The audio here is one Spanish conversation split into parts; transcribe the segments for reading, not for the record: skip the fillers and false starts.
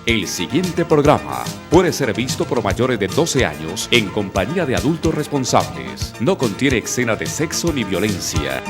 El siguiente programa puede ser visto por mayores de 12 años en compañía de adultos responsables. No contiene escenas de sexo ni violencia.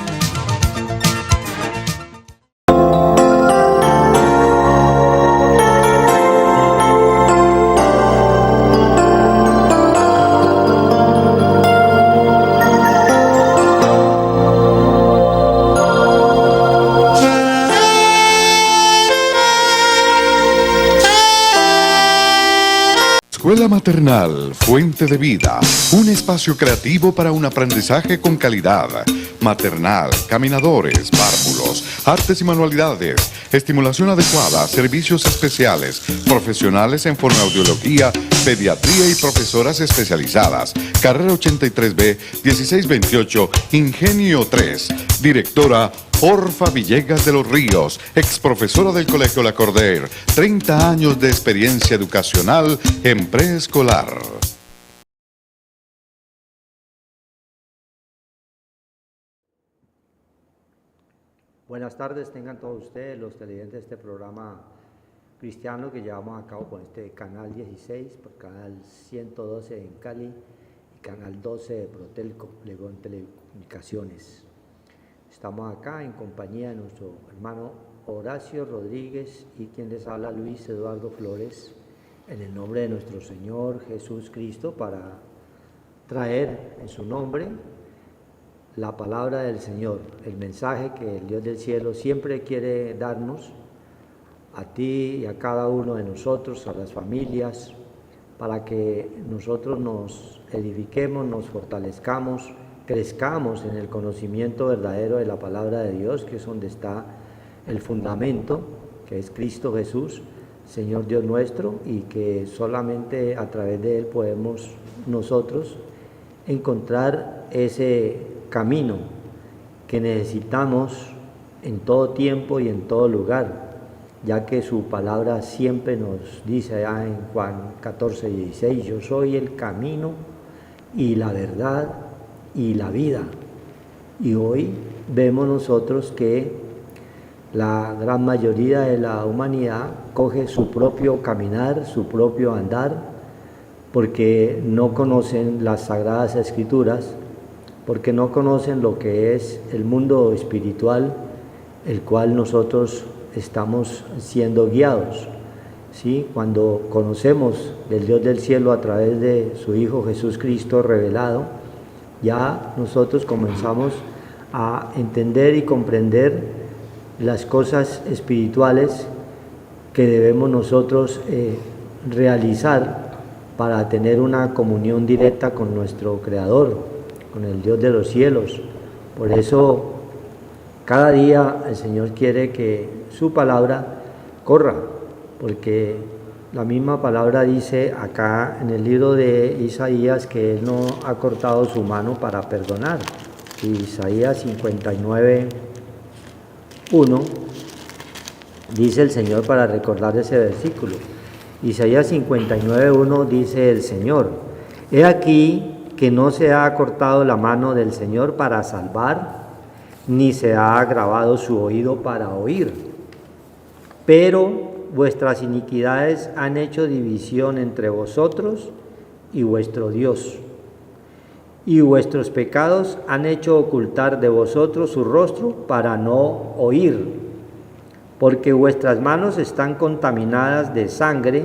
Escuela Maternal, Fuente de Vida, un espacio creativo para un aprendizaje con calidad. Maternal, caminadores, párvulos, artes y manualidades, estimulación adecuada, servicios especiales, profesionales en fonoaudiología, pediatría y profesoras especializadas. Carrera 83B, 1628, Ingenio 3. Directora Orfa Villegas de los Ríos, ex profesora del Colegio La Corder, 30 años de experiencia educacional en preescolar. Buenas tardes, tengan todos ustedes los televidentes de este programa cristiano que llevamos a cabo con este canal 16, por canal 112 en Cali y canal 12 de Protelco, Legón Telecomunicaciones. Estamos acá en compañía de nuestro hermano Horacio Rodríguez y quien les habla, Luis Eduardo Flores, en el nombre de nuestro Señor Jesús Cristo, para traer en su nombre la palabra del Señor, el mensaje que el Dios del cielo siempre quiere darnos a ti y a cada uno de nosotros, a las familias, para que nosotros nos edifiquemos, nos fortalezcamos, crezcamos en el conocimiento verdadero de la palabra de Dios, que es donde está el fundamento, que es Cristo Jesús, Señor Dios nuestro, y que solamente a través de Él podemos nosotros encontrar ese camino que necesitamos en todo tiempo y en todo lugar, ya que su palabra siempre nos dice allá en Juan 14:16, yo soy el camino y la verdad y la vida. Y hoy vemos nosotros que la gran mayoría de la humanidad coge su propio caminar, su propio andar, porque no conocen las Sagradas Escrituras, porque no conocen lo que es el mundo espiritual, el cual nosotros estamos siendo guiados. ¿Sí? Cuando conocemos del Dios del cielo a través de su Hijo Jesús Cristo revelado, ya nosotros comenzamos a entender y comprender las cosas espirituales que debemos nosotros realizar para tener una comunión directa con nuestro Creador, con el Dios de los cielos. Por eso cada día el Señor quiere que su palabra corra, porque la misma palabra dice acá en el libro de Isaías que Él no ha cortado su mano para perdonar. Isaías 59:1 dice el Señor, para recordar ese versículo. Isaías 59:1 dice el Señor: he aquí que no se ha cortado la mano del Señor para salvar, ni se ha agravado su oído para oír. Pero vuestras iniquidades han hecho división entre vosotros y vuestro Dios, y vuestros pecados han hecho ocultar de vosotros su rostro para no oír, porque vuestras manos están contaminadas de sangre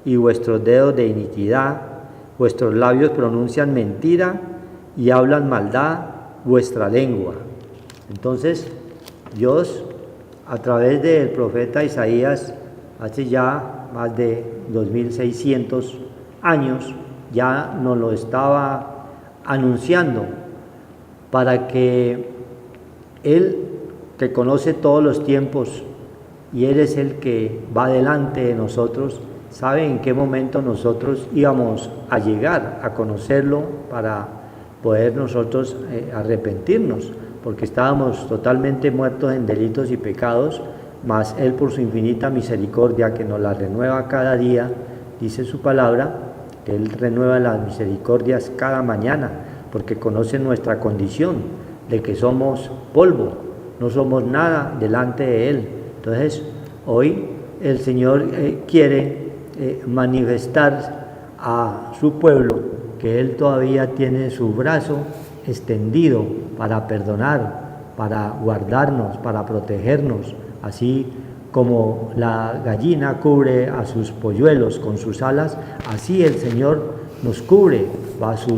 y vuestros dedos de iniquidad, vuestros labios pronuncian mentira y hablan maldad vuestra lengua. Entonces, Dios, a través del profeta Isaías, hace ya más de 2600 años, ya nos lo estaba anunciando, para que Él, que conoce todos los tiempos, y Él es el que va delante de nosotros, sabe en qué momento nosotros íbamos a llegar a conocerlo para poder nosotros arrepentirnos, porque estábamos totalmente muertos en delitos y pecados, mas Él por su infinita misericordia, que nos la renueva cada día, dice su palabra, que Él renueva las misericordias cada mañana, porque conoce nuestra condición, de que somos polvo, no somos nada delante de Él. Entonces, hoy el Señor quiere manifestar a su pueblo que Él todavía tiene su brazo extendido para perdonar, para guardarnos, para protegernos, así como la gallina cubre a sus polluelos con sus alas, así el Señor nos cubre bajo su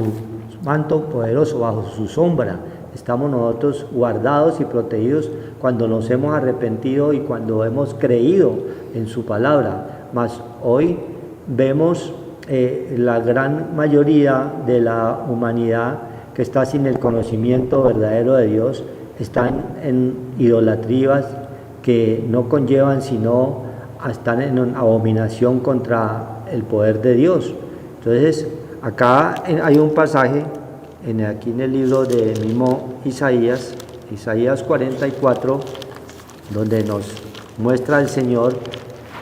manto poderoso, bajo su sombra. Estamos nosotros guardados y protegidos cuando nos hemos arrepentido y cuando hemos creído en su palabra. Mas hoy vemos la gran mayoría de la humanidad que está sin el conocimiento verdadero de Dios, están en idolatrías que no conllevan sino están en una abominación contra el poder de Dios. Entonces acá hay un pasaje aquí en el libro de mismo Isaías 44, donde nos muestra el Señor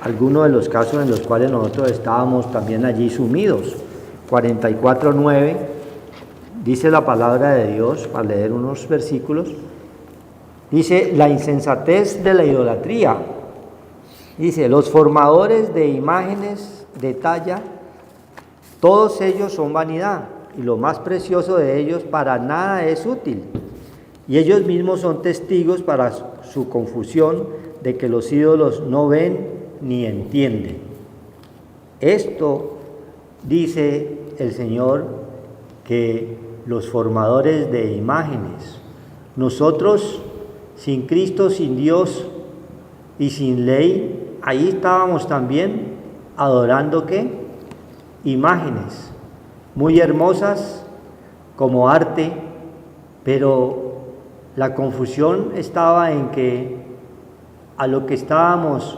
algunos de los casos en los cuales nosotros estábamos también allí sumidos. 44:9 dice la palabra de Dios, para leer unos versículos, dice: la insensatez de la idolatría. Dice: los formadores de imágenes de talla, todos ellos son vanidad, y lo más precioso de ellos para nada es útil. Y ellos mismos son testigos para su confusión de que los ídolos no ven ni entienden. Esto dice el Señor, que los formadores de imágenes, nosotros sin Cristo, sin Dios y sin ley, ahí estábamos también adorando ¿qué? Imágenes muy hermosas como arte, pero la confusión estaba en que a lo que estábamos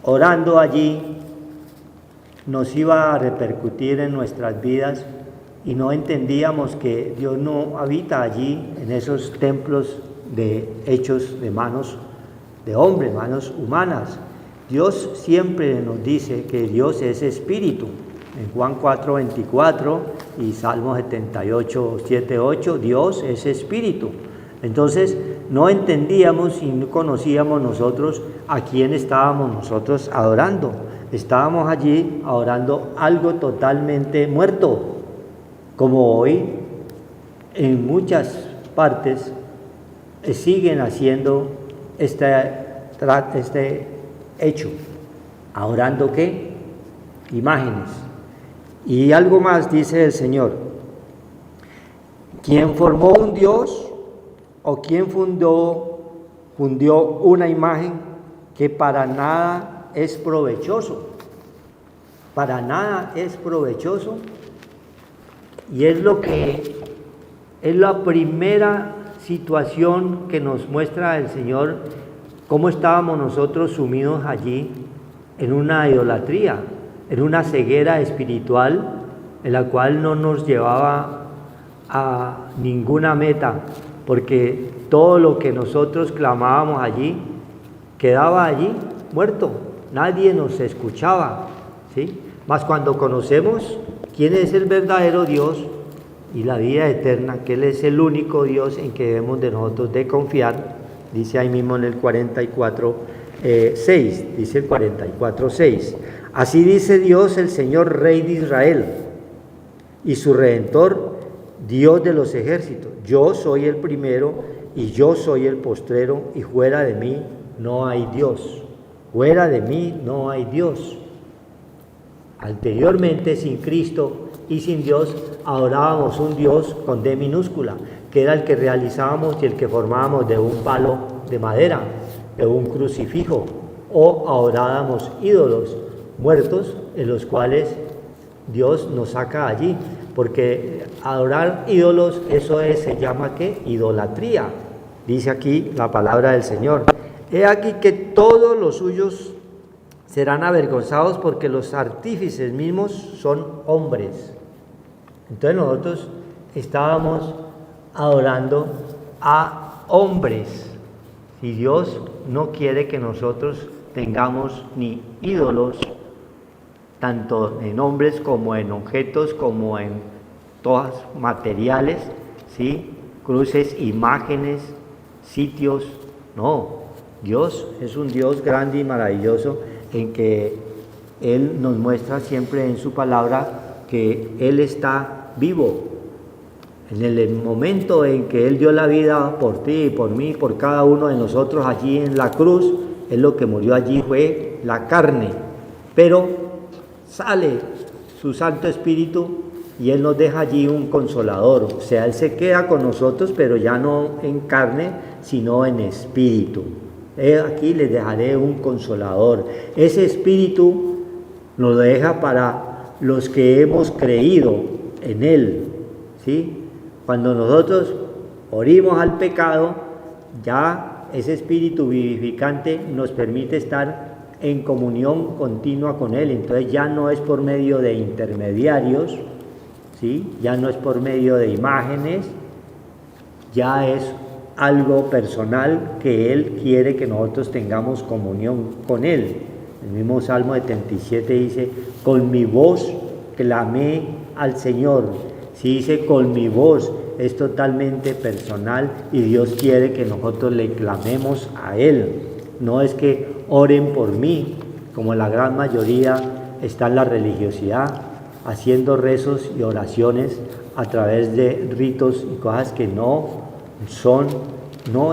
orando allí nos iba a repercutir en nuestras vidas y no entendíamos que Dios no habita allí en esos templos hechos de manos de hombre, manos humanas. Dios siempre nos dice que Dios es espíritu. En Juan 4:24 y Salmo 78:7-8, Dios es espíritu. Entonces no entendíamos y no conocíamos nosotros a quién estábamos nosotros adorando. Estábamos allí adorando algo totalmente muerto, como hoy en muchas partes siguen haciendo este hecho, adorando ¿qué? Imágenes. Y algo más dice el Señor: ¿quién formó un Dios o quién fundió una imagen que para nada es provechoso? Para nada es provechoso. Y es la primera situación que nos muestra el Señor, cómo estábamos nosotros sumidos allí en una idolatría, en una ceguera espiritual, en la cual no nos llevaba a ninguna meta, porque todo lo que nosotros clamábamos allí quedaba allí muerto, nadie nos escuchaba, ¿sí? Mas cuando conocemos quién es el verdadero Dios y la vida eterna, que Él es el único Dios en que debemos de nosotros de confiar, dice ahí mismo en el 44:6, dice el 44:6: así dice Dios, el Señor Rey de Israel y su Redentor, Dios de los ejércitos: yo soy el primero y yo soy el postrero, y fuera de mí no hay Dios. Fuera de mí no hay Dios. Anteriormente, sin Cristo y sin Dios, adorábamos un Dios con D minúscula, que era el que realizábamos y el que formábamos de un palo de madera, de un crucifijo, o adorábamos ídolos muertos, en los cuales Dios nos saca allí, porque adorar ídolos, eso se llama ¿qué? Idolatría. Dice aquí la palabra del Señor: he aquí que todos los suyos serán avergonzados, porque los artífices mismos son hombres. Entonces nosotros estábamos adorando a hombres, y Dios no quiere que nosotros tengamos ni ídolos, tanto en hombres como en objetos, como en todas materiales, ¿sí? Cruces, imágenes, sitios. No, Dios es un Dios grande y maravilloso en que Él nos muestra siempre en su palabra que Él está vivo. En el momento en que Él dio la vida por ti, por mí, por cada uno de nosotros allí en la cruz, Él lo que murió allí fue la carne, pero sale su Santo Espíritu y Él nos deja allí un consolador. O sea, Él se queda con nosotros, pero ya no en carne, sino en espíritu. Aquí les dejaré un consolador. Ese espíritu nos deja para los que hemos creído en Él, ¿sí? Cuando nosotros orimos al pecado, ya ese espíritu vivificante nos permite estar en comunión continua con Él. Entonces ya no es por medio de intermediarios, ¿sí? Ya no es por medio de imágenes, ya es algo personal que Él quiere que nosotros tengamos comunión con Él. El mismo Salmo 77 dice, con mi voz clamé al Señor. Si dice con mi voz, es totalmente personal y Dios quiere que nosotros le clamemos a Él. No es que oren por mí, como la gran mayoría está en la religiosidad, haciendo rezos y oraciones a través de ritos y cosas que no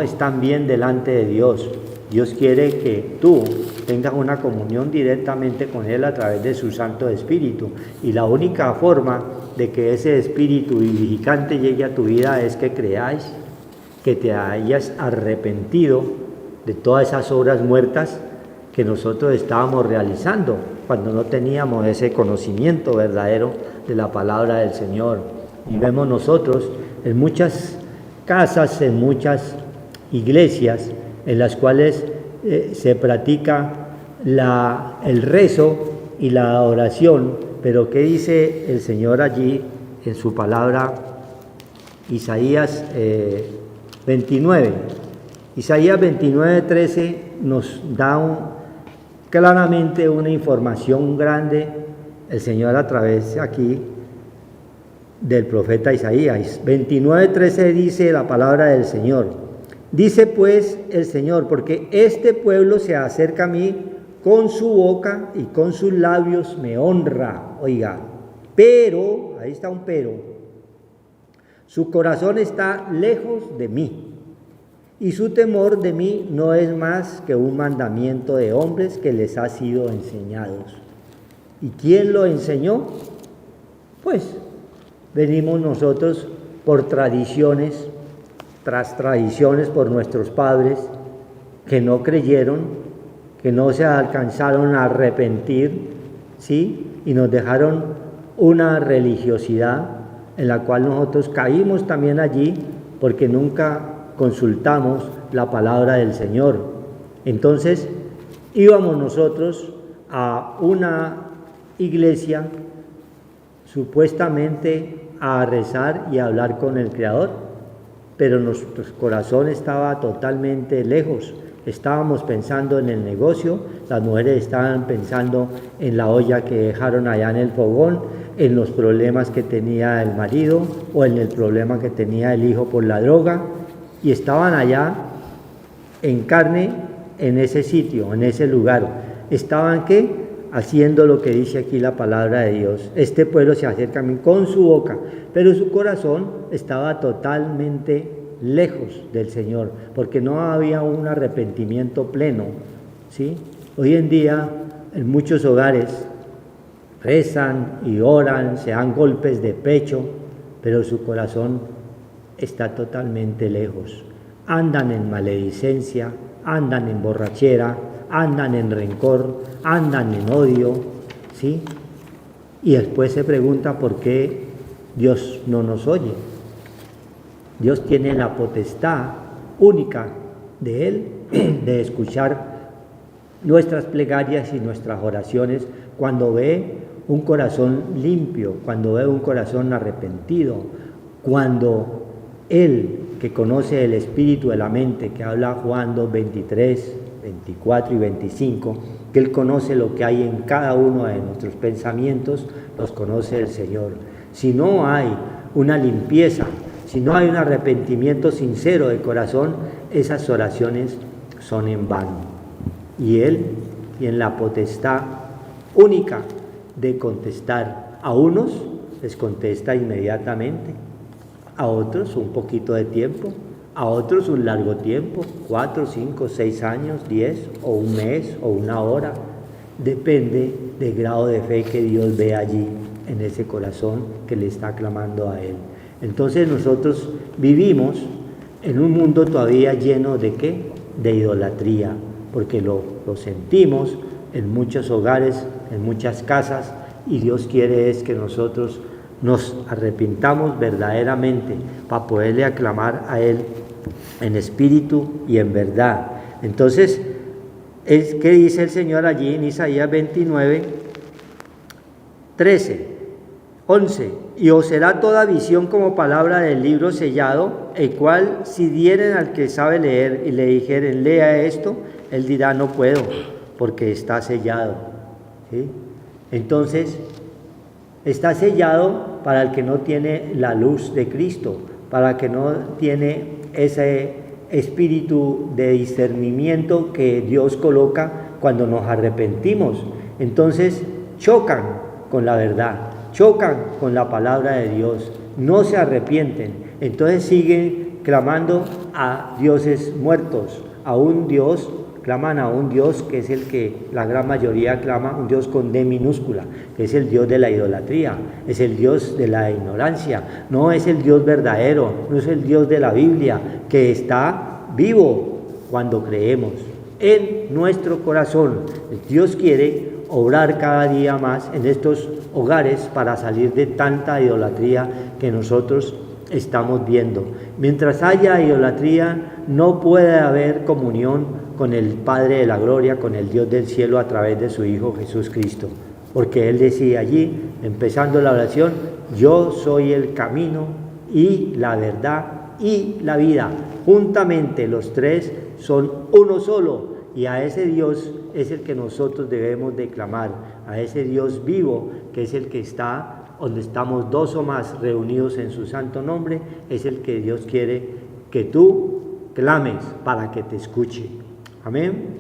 están bien delante de Dios. Dios quiere que tú tengas una comunión directamente con Él a través de su Santo Espíritu. Y la única forma de que ese Espíritu vivificante llegue a tu vida es que creáis, que te hayas arrepentido de todas esas obras muertas que nosotros estábamos realizando cuando no teníamos ese conocimiento verdadero de la palabra del Señor. Y vemos nosotros en muchas casas, en muchas iglesias en las cuales se practica el rezo y la oración, pero ¿qué dice el Señor allí en su palabra? Isaías 29. Isaías 29:13 nos da claramente una información grande, el Señor a través aquí del profeta Isaías. 29:13 dice la palabra del Señor. Dice pues el Señor, porque este pueblo se acerca a mí, con su boca y con sus labios me honra. Oiga, pero, ahí está un pero, su corazón está lejos de mí, y su temor de mí no es más que un mandamiento de hombres que les ha sido enseñados. ¿Y quién lo enseñó? Pues venimos nosotros por tradiciones, tras tradiciones por nuestros padres que no creyeron, que no se alcanzaron a arrepentir, ¿sí? Y nos dejaron una religiosidad en la cual nosotros caímos también allí porque nunca consultamos la palabra del Señor. Entonces íbamos nosotros a una iglesia supuestamente a rezar y a hablar con el Creador, pero nuestro corazón estaba totalmente lejos. Estábamos pensando en el negocio, las mujeres estaban pensando en la olla que dejaron allá en el fogón, en los problemas que tenía el marido o en el problema que tenía el hijo por la droga, y estaban allá en carne, en ese sitio, en ese lugar. Estaban ¿qué? Haciendo lo que dice aquí la palabra de Dios. Este pueblo se acerca a mí con su boca, pero su corazón estaba totalmente lejos del Señor, porque no había un arrepentimiento pleno, ¿sí? Hoy en día, en muchos hogares, rezan y oran, se dan golpes de pecho, pero su corazón está totalmente lejos. Andan en maledicencia, andan en borrachera, andan en rencor, andan en odio, ¿sí? Y después se pregunta por qué Dios no nos oye. Dios tiene la potestad única de Él de escuchar nuestras plegarias y nuestras oraciones cuando ve un corazón limpio, cuando ve un corazón arrepentido, cuando Él, que conoce el espíritu de la mente, que habla Juan 2:23, 24 y 25, que Él conoce lo que hay en cada uno de nuestros pensamientos, los conoce el Señor. Si no hay una limpieza, si no hay un arrepentimiento sincero de corazón, esas oraciones son en vano. Y Él tiene la potestad única de contestar. A unos les contesta inmediatamente, a otros un poquito de tiempo, a otros un largo tiempo, 4, 5, 6 años, 10 o un mes o una hora. Depende del grado de fe que Dios ve allí en ese corazón que le está clamando a Él. Entonces nosotros vivimos en un mundo todavía lleno de ¿qué? De idolatría, porque lo sentimos en muchos hogares, en muchas casas, y Dios quiere es que nosotros nos arrepintamos verdaderamente para poderle aclamar a Él en espíritu y en verdad. Entonces, ¿qué dice el Señor allí en Isaías 29, 13, 11? Y os será toda visión como palabra del libro sellado, el cual si dieren al que sabe leer y le dijeren, lea esto, él dirá, no puedo, porque está sellado. ¿Sí? Entonces, está sellado para el que no tiene la luz de Cristo, para el que no tiene ese espíritu de discernimiento que Dios coloca cuando nos arrepentimos. Entonces, chocan con la verdad, chocan con la palabra de Dios, no se arrepienten, entonces siguen clamando a dioses muertos, a un Dios, claman a un Dios que es el que la gran mayoría clama, un Dios con D minúscula, que es el Dios de la idolatría, es el Dios de la ignorancia, no es el Dios verdadero, no es el Dios de la Biblia, que está vivo cuando creemos en nuestro corazón. Dios quiere obrar cada día más en estos hogares para salir de tanta idolatría que nosotros estamos viendo. Mientras haya idolatría, no puede haber comunión con el Padre de la Gloria, con el Dios del cielo a través de su Hijo Jesús Cristo. Porque Él decía allí, empezando la oración, yo soy el camino y la verdad y la vida. Juntamente los tres son uno solo. Y a ese Dios es el que nosotros debemos de clamar, a ese Dios vivo, que es el que está donde estamos dos o más reunidos en su santo nombre, es el que Dios quiere que tú clames para que te escuche. Amén.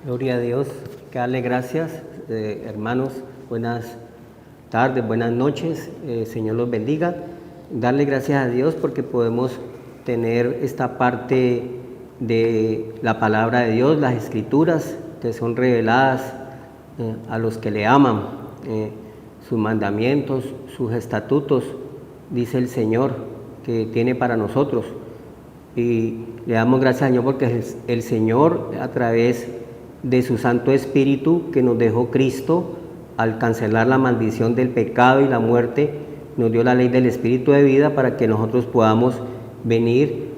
Gloria a Dios, que darle gracias, hermanos, buenas tardes, buenas noches, Señor los bendiga. Darle gracias a Dios porque podemos tener esta parte de la palabra de Dios, las escrituras que son reveladas a los que le aman, sus mandamientos, sus estatutos, dice el Señor, que tiene para nosotros. Y le damos gracias al Señor porque es el Señor, a través de su Santo Espíritu que nos dejó Cristo, al cancelar la maldición del pecado y la muerte, nos dio la ley del Espíritu de vida para que nosotros podamos venir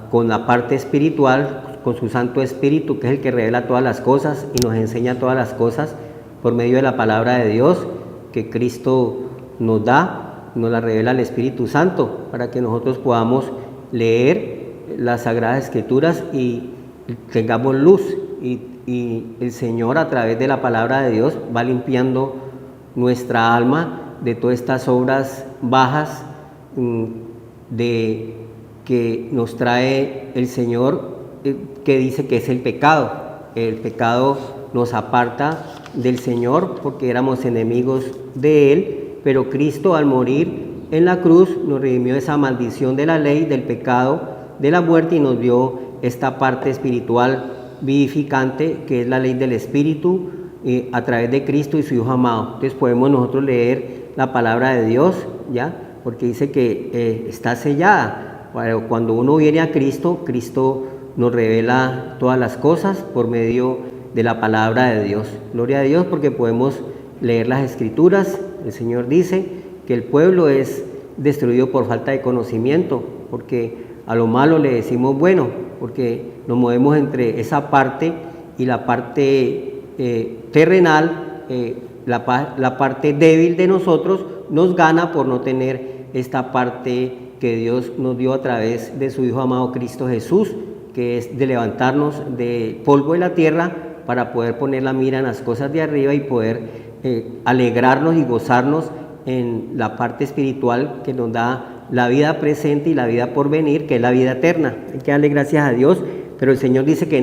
con la parte espiritual, con su Santo Espíritu, que es el que revela todas las cosas y nos enseña todas las cosas por medio de la palabra de Dios que Cristo nos da, nos la revela el Espíritu Santo, para que nosotros podamos leer las Sagradas Escrituras y tengamos luz. Y el Señor, a través de la palabra de Dios, va limpiando nuestra alma de todas estas obras bajas que nos trae el Señor, que dice que es el pecado. El pecado nos aparta del Señor porque éramos enemigos de Él, pero Cristo, al morir en la cruz, nos redimió de esa maldición de la ley, del pecado, de la muerte, y nos dio esta parte espiritual vivificante que es la ley del Espíritu a través de Cristo y su Hijo amado. Entonces podemos nosotros leer la palabra de Dios, ¿ya? Porque dice que está sellada. Cuando uno viene a Cristo, Cristo nos revela todas las cosas por medio de la palabra de Dios. Gloria a Dios porque podemos leer las Escrituras. El Señor dice que el pueblo es destruido por falta de conocimiento, porque a lo malo le decimos bueno, porque nos movemos entre esa parte y la parte terrenal, la parte débil de nosotros nos gana por no tener esta parte que Dios nos dio a través de su Hijo amado Cristo Jesús, que es de levantarnos del polvo de la tierra para poder poner la mira en las cosas de arriba y poder alegrarnos y gozarnos en la parte espiritual que nos da la vida presente y la vida por venir, que es la vida eterna. Hay que darle gracias a Dios, pero el Señor dice que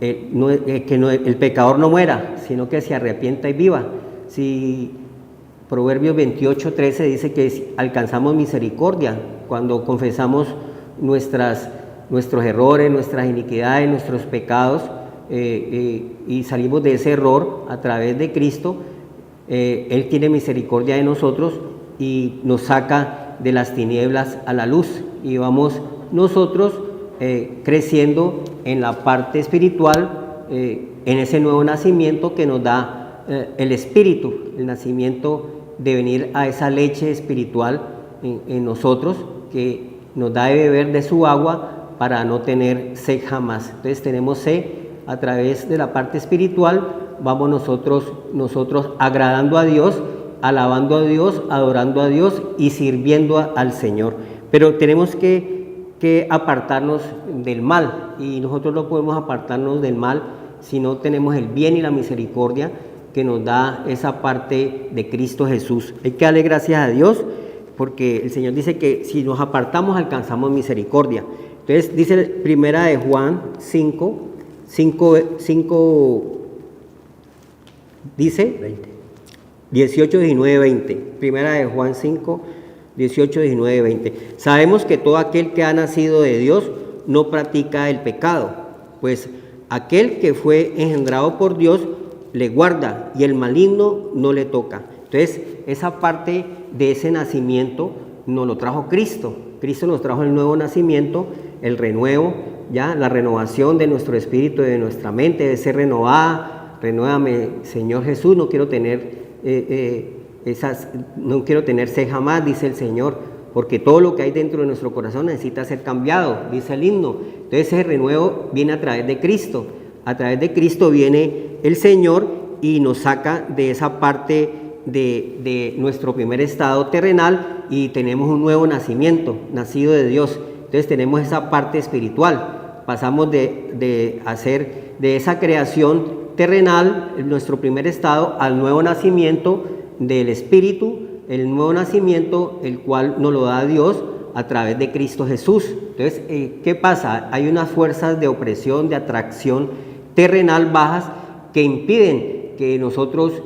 el pecador no muera, sino que se arrepienta y viva. Si Proverbios 28:13 dice que alcanzamos misericordia cuando confesamos nuestros errores, nuestras iniquidades, nuestros pecados, y salimos de ese error a través de Cristo. Él tiene misericordia de nosotros y nos saca de las tinieblas a la luz, y vamos nosotros creciendo en la parte espiritual, en ese nuevo nacimiento que nos da el Espíritu, el nacimiento de venir a esa leche espiritual en nosotros, que nos da de beber de su agua para no tener sed jamás. Entonces tenemos sed a través de la parte espiritual, vamos nosotros agradando a Dios, alabando a Dios, adorando a Dios y sirviendo al Señor. Pero tenemos que apartarnos del mal, y nosotros no podemos apartarnos del mal si no tenemos el bien y la misericordia que nos da esa parte de Cristo Jesús. Hay que darle gracias a Dios, porque el Señor dice que si nos apartamos alcanzamos misericordia. Entonces dice primera de Juan 5, dice 18, 19, 20. Primera de Juan 5, 18, 19, 20. Sabemos que todo aquel que ha nacido de Dios no practica el pecado, pues aquel que fue engendrado por Dios le guarda y el maligno no le toca. Entonces, esa parte de ese nacimiento nos lo trajo Cristo. Cristo nos trajo el nuevo nacimiento, el renuevo, ya la renovación de nuestro espíritu, de nuestra mente, de ser renovada. Renuévame, Señor Jesús, no quiero tener sed jamás, dice el Señor, porque todo lo que hay dentro de nuestro corazón necesita ser cambiado, dice el himno. Entonces ese renuevo viene a través de Cristo. A través de Cristo viene el Señor y nos saca de esa parte de nuestro primer estado terrenal, y tenemos un nuevo nacimiento, nacido de Dios. Entonces tenemos esa parte espiritual, pasamos de esa creación terrenal, nuestro primer estado, al nuevo nacimiento del Espíritu, el nuevo nacimiento el cual nos lo da Dios a través de Cristo Jesús. Entonces, ¿qué pasa? Hay unas fuerzas de opresión, de atracción terrenal bajas que impiden que nosotros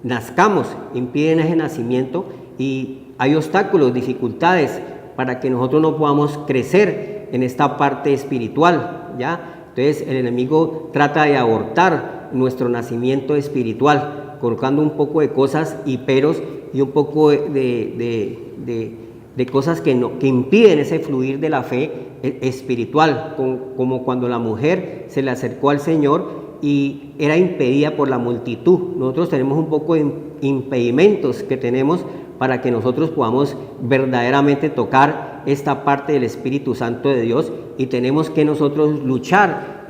nazcamos, impiden ese nacimiento, y hay obstáculos, dificultades para que nosotros no podamos crecer en esta parte espiritual, ¿ya? Entonces el enemigo trata de abortar nuestro nacimiento espiritual, colocando un poco de cosas y peros y un poco de cosas que impiden ese fluir de la fe espiritual, como cuando la mujer se le acercó al Señor y era impedida por la multitud. Nosotros tenemos un poco de impedimentos que tenemos para que nosotros podamos verdaderamente tocar esta parte del Espíritu Santo de Dios, y tenemos que nosotros luchar.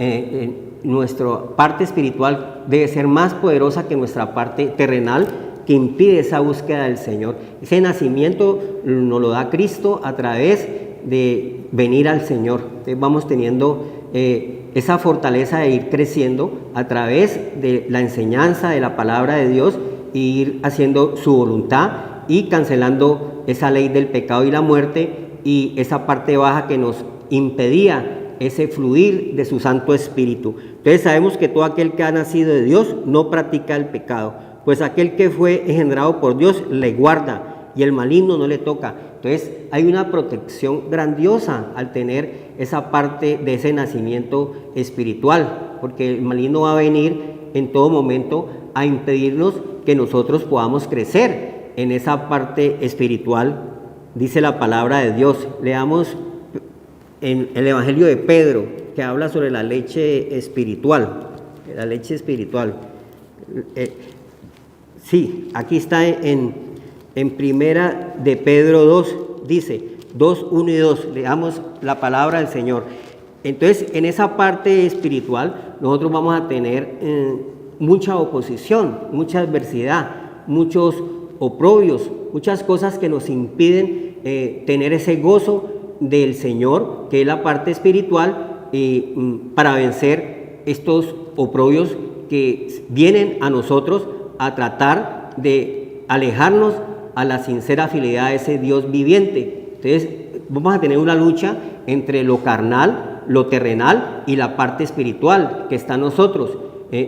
Nuestra parte espiritual debe ser más poderosa que nuestra parte terrenal, que impide esa búsqueda del Señor. Ese nacimiento nos lo da Cristo a través de venir al Señor. Entonces vamos teniendo esa fortaleza de ir creciendo a través de la enseñanza de la palabra de Dios, e ir haciendo su voluntad y cancelando esa ley del pecado y la muerte, y esa parte baja que nos impedía ese fluir de su Santo Espíritu. Entonces sabemos que todo aquel que ha nacido de Dios no practica el pecado, pues aquel que fue engendrado por Dios le guarda y el maligno no le toca. Entonces hay una protección grandiosa al tener esa parte de ese nacimiento espiritual, porque el maligno va a venir en todo momento a impedirnos que nosotros podamos crecer en esa parte espiritual. Dice la palabra de Dios. Leamos en el Evangelio de Pedro, que habla sobre la leche espiritual. La leche espiritual. Sí, aquí está en primera de Pedro 2, dice 2, 1 y 2. Leamos la palabra del Señor. Entonces, en esa parte espiritual, nosotros vamos a tener mucha oposición, mucha adversidad, muchos oprobios, muchas cosas que nos impiden tener ese gozo del Señor, que es la parte espiritual, para vencer estos oprobios que vienen a nosotros a tratar de alejarnos a la sincera fidelidad de ese Dios viviente. Entonces vamos a tener una lucha entre lo carnal, lo terrenal y la parte espiritual que está en nosotros.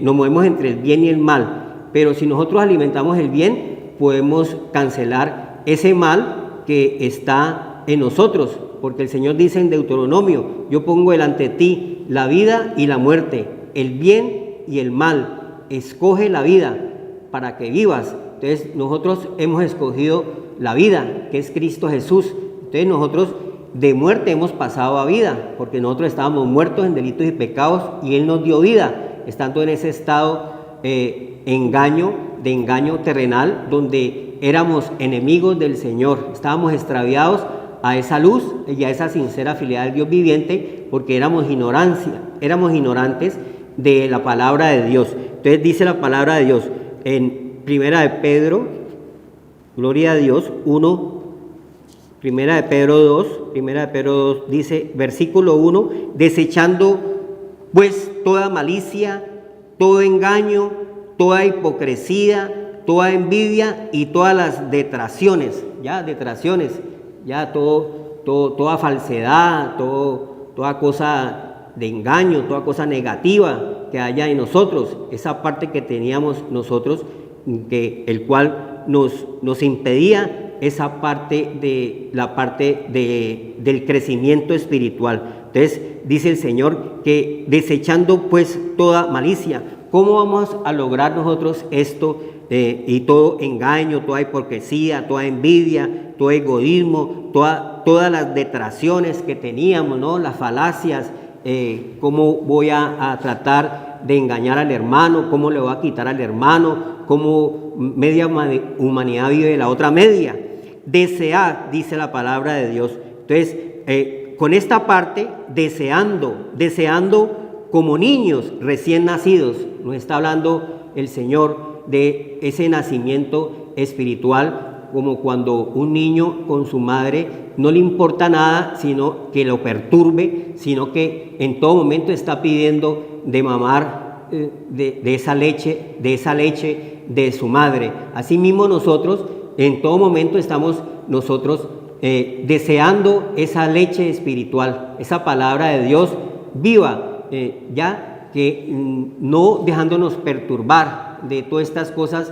Nos movemos entre el bien y el mal, pero si nosotros alimentamos el bien, podemos cancelar ese mal que está en nosotros, porque el Señor dice en Deuteronomio: yo pongo delante de ti la vida y la muerte, el bien y el mal, escoge la vida para que vivas. Entonces nosotros hemos escogido la vida, que es Cristo Jesús. Entonces nosotros de muerte hemos pasado a vida, porque nosotros estábamos muertos en delitos y pecados y Él nos dio vida, estando en ese estado de engaño terrenal, donde éramos enemigos del Señor, estábamos extraviados a esa luz y a esa sincera fidelidad del Dios viviente, porque éramos ignorantes de la palabra de Dios. Entonces dice la palabra de Dios en Primera de Pedro, gloria a Dios, 1, Primera de Pedro 2 dice, versículo 1, desechando pues toda malicia, todo engaño, toda hipocresía, toda envidia y todas las detracciones, toda falsedad, toda cosa de engaño, toda cosa negativa que haya en nosotros, esa parte que teníamos nosotros, el cual nos impedía esa parte del crecimiento espiritual. Entonces dice el Señor que desechando pues toda malicia. ¿Cómo vamos a lograr nosotros esto? Y todo engaño, toda hipocresía, toda envidia, todo egoísmo, todas las detracciones que teníamos, ¿no? Las falacias. ¿Cómo voy a tratar de engañar al hermano? ¿Cómo le voy a quitar al hermano? ¿Cómo media humanidad vive de la otra media? Desear, dice la palabra de Dios. Entonces, con esta parte, deseando como niños recién nacidos, nos está hablando el Señor de ese nacimiento espiritual, como cuando un niño con su madre no le importa nada, sino que lo perturbe, sino que en todo momento está pidiendo de mamar de esa leche de su madre. Asimismo nosotros, en todo momento estamos nosotros deseando esa leche espiritual, esa palabra de Dios viva, no dejándonos perturbar de todas estas cosas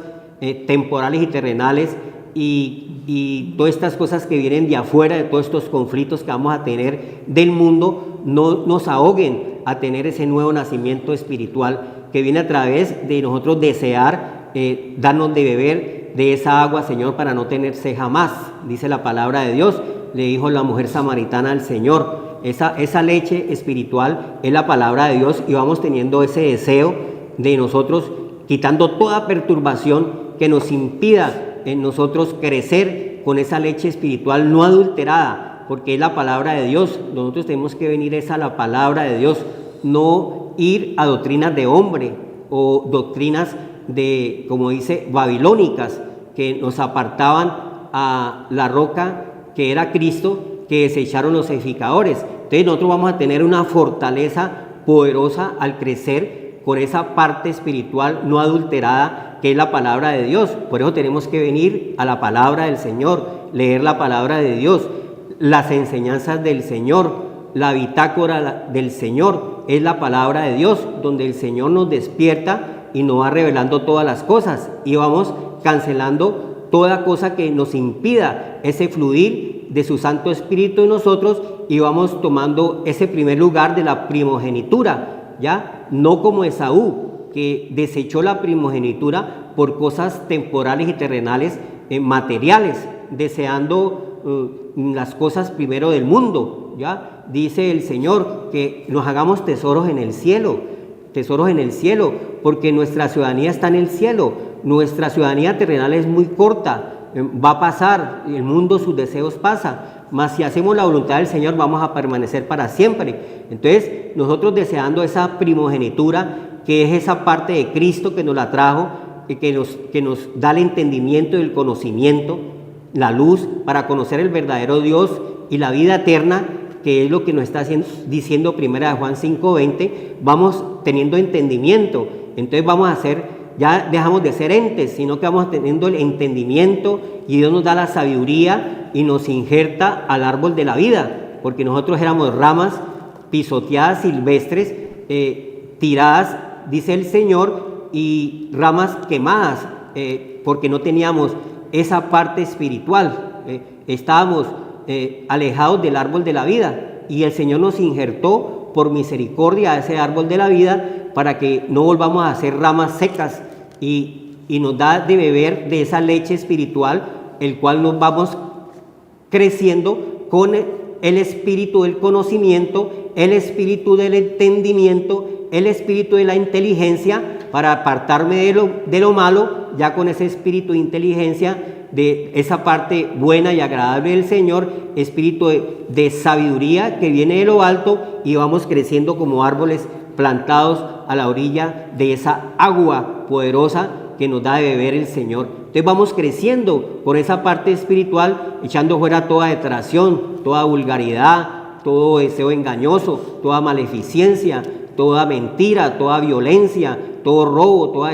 temporales y terrenales y todas estas cosas que vienen de afuera, de todos estos conflictos que vamos a tener del mundo, no nos ahoguen a tener ese nuevo nacimiento espiritual que viene a través de nosotros desear darnos de beber de esa agua, Señor, para no tener sed jamás. Dice la palabra de Dios, le dijo la mujer samaritana al Señor. Esa leche espiritual es la palabra de Dios y vamos teniendo ese deseo de nosotros, quitando toda perturbación que nos impida en nosotros crecer con esa leche espiritual no adulterada, porque es la palabra de Dios. Nosotros tenemos que venir a la palabra de Dios, no ir a doctrinas de hombre o doctrinas de, como dice, babilónicas, que nos apartaban a la roca que era Cristo, que desecharon los edificadores. Entonces nosotros vamos a tener una fortaleza poderosa al crecer con esa parte espiritual no adulterada que es la palabra de Dios. Por eso tenemos que venir a la palabra del Señor, leer la palabra de Dios, las enseñanzas del Señor, la bitácora del Señor, es la palabra de Dios, donde el Señor nos despierta y nos va revelando todas las cosas y vamos cancelando toda cosa que nos impida ese fluir de su Santo Espíritu en nosotros y vamos tomando ese primer lugar de la primogenitura, ¿ya? No como Esaú, que desechó la primogenitura por cosas temporales y terrenales, materiales, deseando las cosas primero del mundo, ¿ya? Dice el Señor que nos hagamos tesoros en el cielo, porque nuestra ciudadanía está en el cielo. Nuestra ciudadanía terrenal es muy corta, va a pasar, el mundo, sus deseos pasan, mas si hacemos la voluntad del Señor vamos a permanecer para siempre. Entonces nosotros deseando esa primogenitura, que es esa parte de Cristo que nos la trajo, que nos da el entendimiento y el conocimiento, la luz para conocer el verdadero Dios y la vida eterna, que es lo que nos está diciendo 1 Juan 5:20, vamos teniendo entendimiento. Entonces vamos a ser ya dejamos de ser entes, sino que vamos teniendo el entendimiento y Dios nos da la sabiduría y nos injerta al árbol de la vida, porque nosotros éramos ramas pisoteadas silvestres, tiradas, dice el Señor, y ramas quemadas, porque no teníamos esa parte espiritual, estábamos alejados del árbol de la vida, y el Señor nos injertó por misericordia a ese árbol de la vida para que no volvamos a ser ramas secas, y nos da de beber de esa leche espiritual, el cual nos vamos creciendo con el espíritu del conocimiento, el espíritu del entendimiento, el espíritu de la inteligencia, para apartarme de lo malo, ya con ese espíritu de inteligencia, de esa parte buena y agradable del Señor, espíritu de sabiduría que viene de lo alto, y vamos creciendo como árboles plantados a la orilla de esa agua poderosa que nos da de beber el Señor. Entonces vamos creciendo por esa parte espiritual, echando fuera toda detracción, toda vulgaridad, todo deseo engañoso, toda maleficencia, toda mentira, toda violencia, todo robo, toda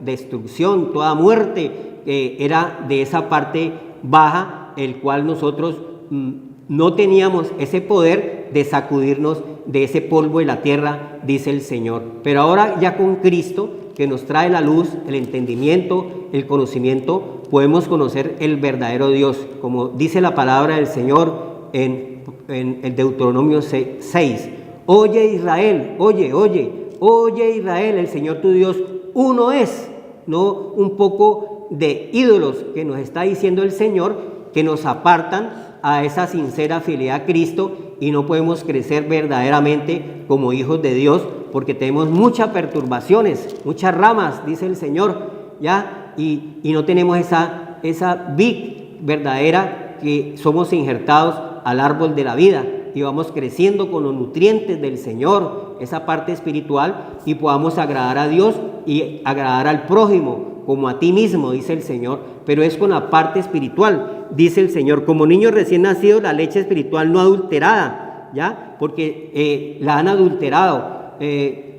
destrucción, toda muerte, era de esa parte baja, el cual nosotros no teníamos ese poder de sacudirnos de ese polvo de la tierra, dice el Señor. Pero ahora ya con Cristo, que nos trae la luz, el entendimiento, el conocimiento, podemos conocer el verdadero Dios, como dice la palabra del Señor en el Deuteronomio 6. Oye Israel, oye Israel, el Señor tu Dios uno es, no un poco de ídolos que nos está diciendo el Señor, que nos apartan a esa sincera fidelidad a Cristo, y no podemos crecer verdaderamente como hijos de Dios, porque tenemos muchas perturbaciones, muchas ramas, dice el Señor, ¿ya? Y no tenemos esa vid verdadera, que somos injertados al árbol de la vida, y vamos creciendo con los nutrientes del Señor, esa parte espiritual, y podamos agradar a Dios y agradar al prójimo como a ti mismo, dice el Señor, pero es con la parte espiritual, dice el Señor, como niños recién nacidos, la leche espiritual no adulterada, ¿ya? Porque la han adulterado,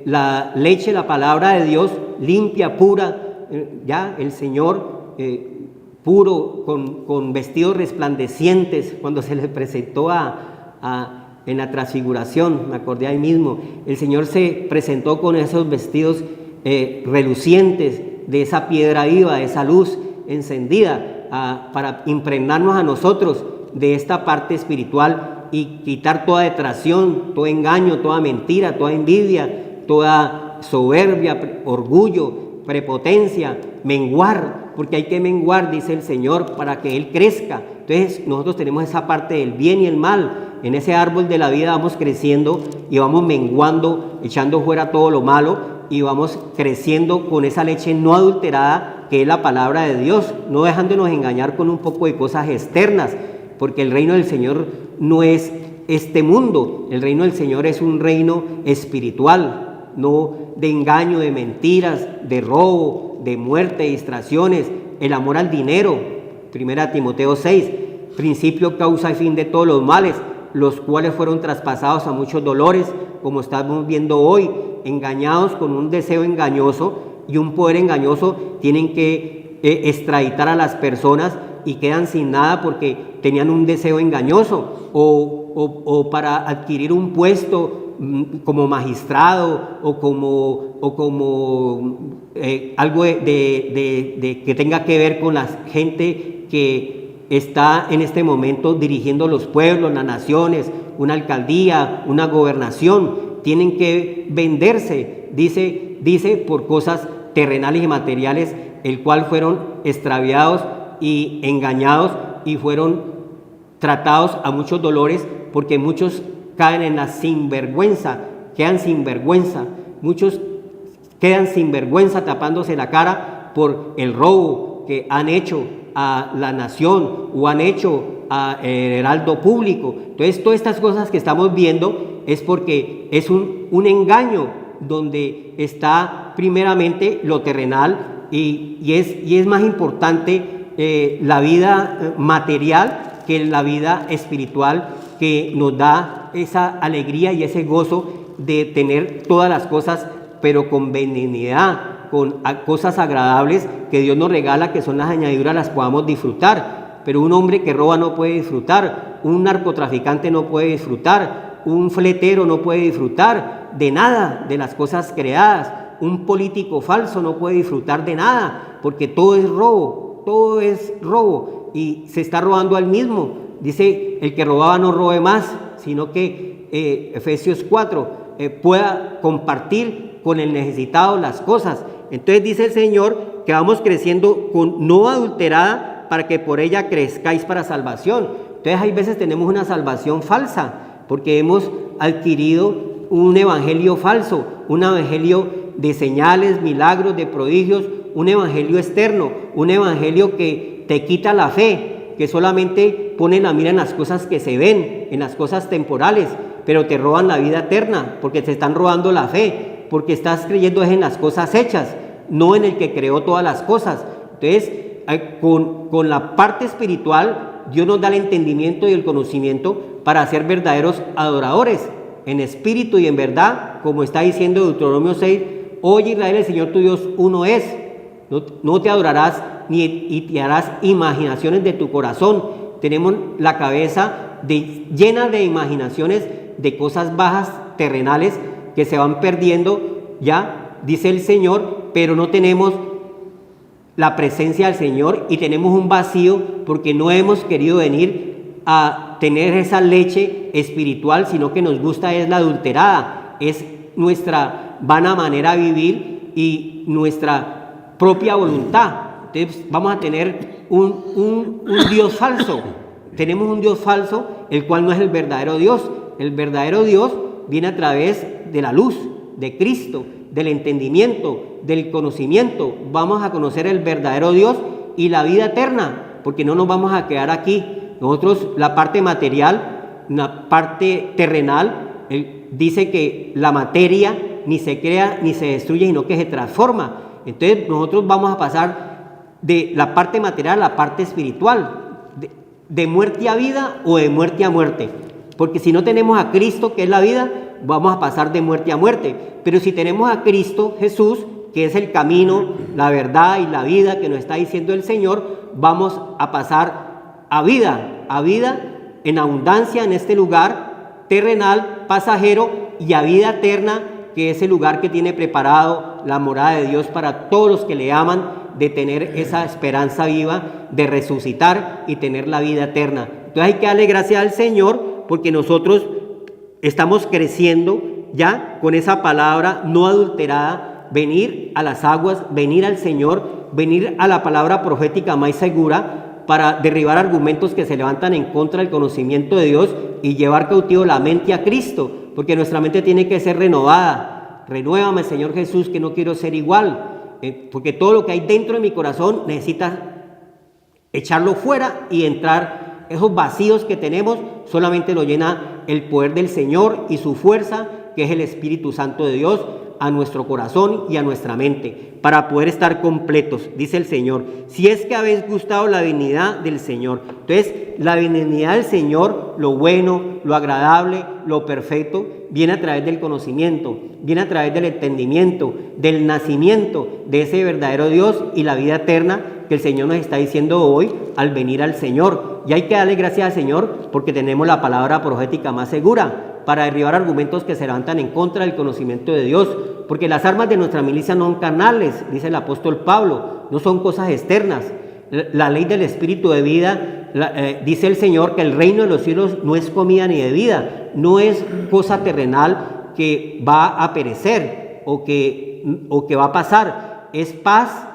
la leche, la palabra de Dios, limpia, pura, ya, el Señor puro, con vestidos resplandecientes, cuando se le presentó en la transfiguración, me acordé ahí mismo, el Señor se presentó con esos vestidos relucientes, de esa piedra viva, de esa luz encendida, para impregnarnos a nosotros de esta parte espiritual y quitar toda detracción, todo engaño, toda mentira, toda envidia, toda soberbia, orgullo, prepotencia, menguar, porque hay que menguar, dice el Señor, para que Él crezca. Entonces nosotros tenemos esa parte del bien y el mal. En ese árbol de la vida vamos creciendo y vamos menguando, echando fuera todo lo malo, y vamos creciendo con esa leche no adulterada, que es la palabra de Dios, no dejándonos engañar con un poco de cosas externas, porque el reino del Señor no es este mundo, el reino del Señor es un reino espiritual, no de engaño, de mentiras, de robo, de muerte, de distracciones, el amor al dinero, 1 Timoteo 6, principio, causa y fin de todos los males, los cuales fueron traspasados a muchos dolores, como estamos viendo hoy, engañados con un deseo engañoso y un poder engañoso, tienen que extraditar a las personas y quedan sin nada porque tenían un deseo engañoso, o para adquirir un puesto como magistrado o como algo de que tenga que ver con la gente que está en este momento dirigiendo los pueblos, las naciones, una alcaldía, una gobernación. Tienen que venderse, dice por cosas terrenales y materiales, el cual fueron extraviados y engañados y fueron tratados a muchos dolores, porque muchos caen en la sinvergüenza, quedan sin vergüenza, muchos quedan sin vergüenza tapándose la cara por el robo que han hecho a la nación o han hecho al heraldo público. Entonces todas estas cosas que estamos viendo es porque es un engaño donde está primeramente lo terrenal y es más importante la vida material que la vida espiritual, que nos da esa alegría y ese gozo de tener todas las cosas, pero con benignidad, con cosas agradables que Dios nos regala, que son las añadiduras, las podamos disfrutar. Pero un hombre que roba no puede disfrutar, un narcotraficante no puede disfrutar, un fletero no puede disfrutar de nada de las cosas creadas, un político falso no puede disfrutar de nada, porque todo es robo y se está robando al mismo. Dice, el que robaba no robe más, sino que Efesios 4 pueda compartir con el necesitado las cosas. Entonces dice el Señor que vamos creciendo con no adulterada para que por ella crezcáis para salvación. Entonces hay veces tenemos una salvación falsa porque hemos adquirido un evangelio falso, un evangelio de señales, milagros, de prodigios, un evangelio externo, un evangelio que te quita la fe, que solamente pone la mira en las cosas que se ven, en las cosas temporales, pero te roban la vida eterna, porque te están robando la fe, porque estás creyendo en las cosas hechas, no en el que creó todas las cosas. Entonces, con la parte espiritual, Dios nos da el entendimiento y el conocimiento para ser verdaderos adoradores, en espíritu y en verdad, como está diciendo Deuteronomio 6, oye Israel, el Señor tu Dios uno es, no te adorarás y te harás imaginaciones de tu corazón. Tenemos la cabeza llena de imaginaciones de cosas bajas, terrenales, que se van perdiendo, ya, dice el Señor, pero no tenemos la presencia del Señor y tenemos un vacío porque no hemos querido venir a tener esa leche espiritual, sino que nos gusta es la adulterada, es nuestra vana manera de vivir y nuestra propia voluntad. Entonces vamos a tener un Dios falso. Tenemos un Dios falso, el cual no es el verdadero Dios. El verdadero Dios viene a través de la luz, de Cristo, del entendimiento, del conocimiento. Vamos a conocer el verdadero Dios y la vida eterna, porque no nos vamos a quedar aquí. Nosotros, la parte material, la parte terrenal, dice que la materia ni se crea ni se destruye, sino que se transforma. Entonces nosotros vamos a pasar de la parte material a la parte espiritual, de muerte a vida o de muerte a muerte. Porque si no tenemos a Cristo, que es la vida, vamos a pasar de muerte a muerte. Pero si tenemos a Cristo Jesús, que es el camino, la verdad y la vida que nos está diciendo el Señor, vamos a pasar a vida en abundancia en este lugar terrenal, pasajero, y a vida eterna, que es el lugar que tiene preparado la morada de Dios para todos los que le aman, de tener esa esperanza viva, de resucitar y tener la vida eterna. Entonces hay que darle gracias al Señor, porque nosotros estamos creciendo ya con esa palabra no adulterada, venir a las aguas, venir al Señor, venir a la palabra profética más segura para derribar argumentos que se levantan en contra del conocimiento de Dios y llevar cautivo la mente a Cristo, porque nuestra mente tiene que ser renovada. Renuévame, Señor Jesús, que no quiero ser igual, porque todo lo que hay dentro de mi corazón necesita echarlo fuera y entrar. Esos vacíos que tenemos solamente lo llena el poder del Señor y su fuerza, que es el Espíritu Santo de Dios, a nuestro corazón y a nuestra mente, para poder estar completos, dice el Señor. Si es que habéis gustado la benignidad del Señor. Entonces, la benignidad del Señor, lo bueno, lo agradable, lo perfecto, viene a través del conocimiento, viene a través del entendimiento, del nacimiento de ese verdadero Dios y la vida eterna que el Señor nos está diciendo hoy al venir al Señor. Y hay que darle gracias al Señor porque tenemos la palabra profética más segura para derribar argumentos que se levantan en contra del conocimiento de Dios, porque las armas de nuestra milicia no son carnales, dice el apóstol Pablo, no son cosas externas. La ley del espíritu de vida, dice el Señor que el reino de los cielos no es comida ni bebida, no es cosa terrenal que va a perecer o que va a pasar, es paz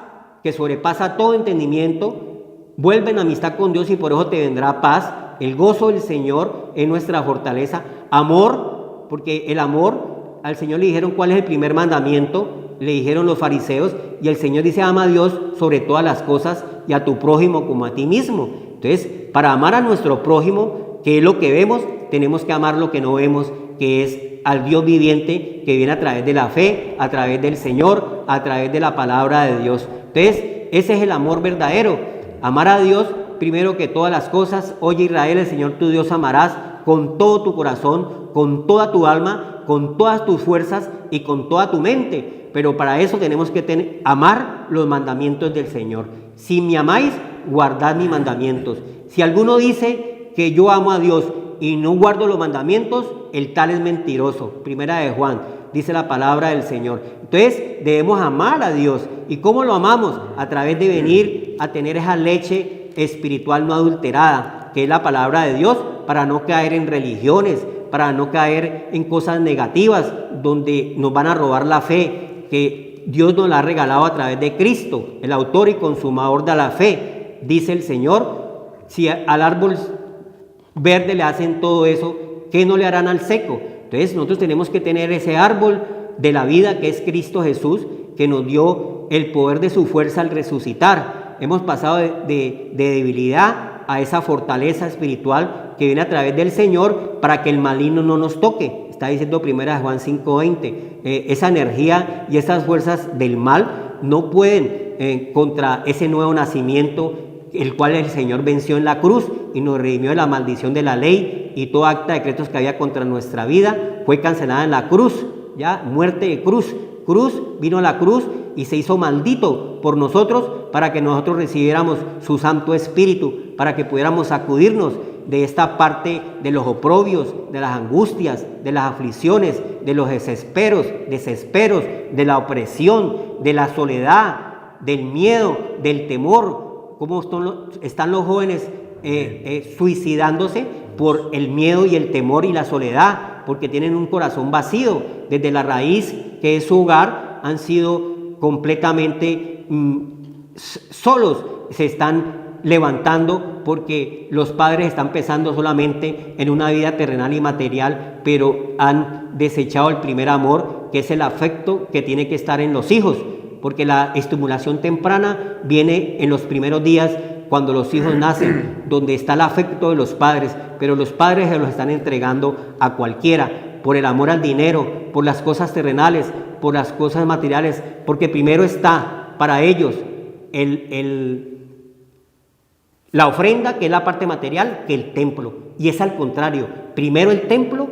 que sobrepasa todo entendimiento, vuelve en amistad con Dios y por eso te vendrá paz. El gozo del Señor es nuestra fortaleza. Amor, porque el amor, al Señor le dijeron cuál es el primer mandamiento, le dijeron los fariseos, y el Señor dice, ama a Dios sobre todas las cosas y a tu prójimo como a ti mismo. Entonces, para amar a nuestro prójimo, que es lo que vemos, tenemos que amar lo que no vemos, que es al Dios viviente, que viene a través de la fe, a través del Señor, a través de la palabra de Dios. Entonces, ese es el amor verdadero, amar a Dios primero que todas las cosas. Oye Israel, el Señor tu Dios amarás con todo tu corazón, con toda tu alma, con todas tus fuerzas y con toda tu mente. pero para eso tenemos que amar los mandamientos del Señor. Si me amáis, guardad mis mandamientos. Si alguno dice que yo amo a Dios y no guardo los mandamientos, el tal es mentiroso. Primera de Juan, dice la palabra del Señor. Entonces debemos amar a Dios. ¿Y cómo lo amamos? A través de venir a tener esa leche espiritual no adulterada, que es la palabra de Dios, para no caer en religiones, para no caer en cosas negativas donde nos van a robar la fe que Dios nos la ha regalado a través de Cristo, el autor y consumador de la fe. Dice el Señor, si al árbol verde le hacen todo eso, ¿qué no le harán al seco? Entonces nosotros tenemos que tener ese árbol de la vida que es Cristo Jesús, que nos dio el poder de su fuerza al resucitar. Hemos pasado de debilidad a esa fortaleza espiritual que viene a través del Señor para que el maligno no nos toque. Está diciendo 1 Juan 5:20. Esa energía y esas fuerzas del mal no pueden contra ese nuevo nacimiento, el cual el Señor venció en la cruz y nos redimió de la maldición de la ley, y todo acta de decretos que había contra nuestra vida fue cancelada en la cruz. Ya, muerte de cruz. Vino a la cruz y se hizo maldito por nosotros para que nosotros recibiéramos su Santo Espíritu, para que pudiéramos sacudirnos de esta parte de los oprobios, de las angustias, de las aflicciones, de los desesperos, de la opresión, de la soledad, del miedo, del temor. ¿Cómo están los jóvenes suicidándose por el miedo y el temor y la soledad? Porque tienen un corazón vacío. Desde la raíz que es su hogar han sido completamente solos, se están levantando porque los padres están pensando solamente en una vida terrenal y material, pero han desechado el primer amor, que es el afecto que tiene que estar en los hijos, porque la estimulación temprana viene en los primeros días cuando los hijos nacen, donde está el afecto de los padres, pero los padres se los están entregando a cualquiera, por el amor al dinero, por las cosas terrenales, por las cosas materiales, porque primero está para ellos la ofrenda, que es la parte material, que el templo. Y es al contrario, primero el templo,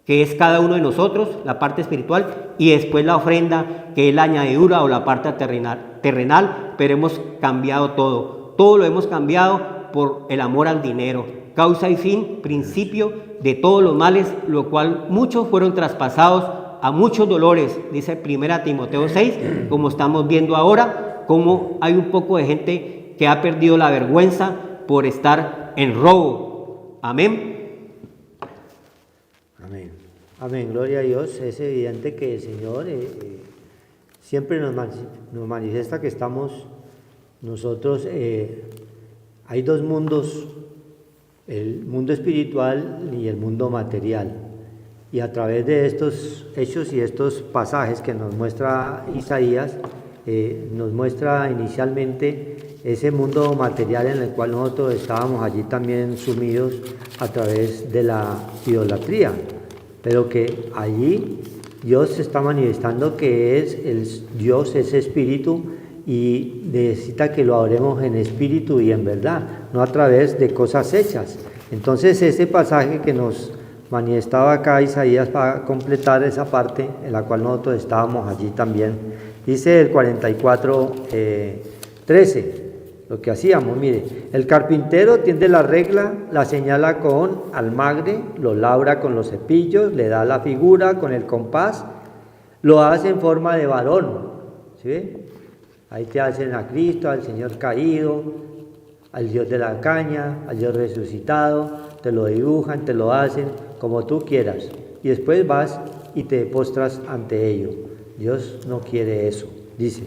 que es cada uno de nosotros, la parte espiritual, y después la ofrenda, que es la añadidura o la parte terrenal, pero hemos cambiado todo lo hemos cambiado por el amor al dinero, causa y fin, principio de todos los males, lo cual muchos fueron traspasados a muchos dolores, dice 1 Timoteo 6, como estamos viendo ahora, como hay un poco de gente que ha perdido la vergüenza por estar en robo. Amén. Amén. Amén, gloria a Dios. Es evidente que el Señor siempre nos manifiesta que estamos nosotros, hay dos mundos, el mundo espiritual y el mundo material. Y a través de estos hechos y estos pasajes que nos muestra Isaías, nos muestra inicialmente ese mundo material en el cual nosotros estábamos allí también sumidos a través de la idolatría, pero que allí Dios se está manifestando que Dios es espíritu y necesita que lo adoremos en espíritu y en verdad, no a través de cosas hechas. Entonces ese pasaje que nos manifestaba acá Isaías para completar esa parte en la cual nosotros estábamos allí también, dice el 44:13, lo que hacíamos, mire, el carpintero tiende la regla, la señala con almagre, lo labra con los cepillos, le da la figura con el compás, lo hace en forma de varón, ¿sí? Ahí te hacen a Cristo, al Señor caído, al Dios de la caña, al Dios resucitado, te lo dibujan, te lo hacen como tú quieras, y después vas y te postras ante ello. Dios no quiere eso, dice,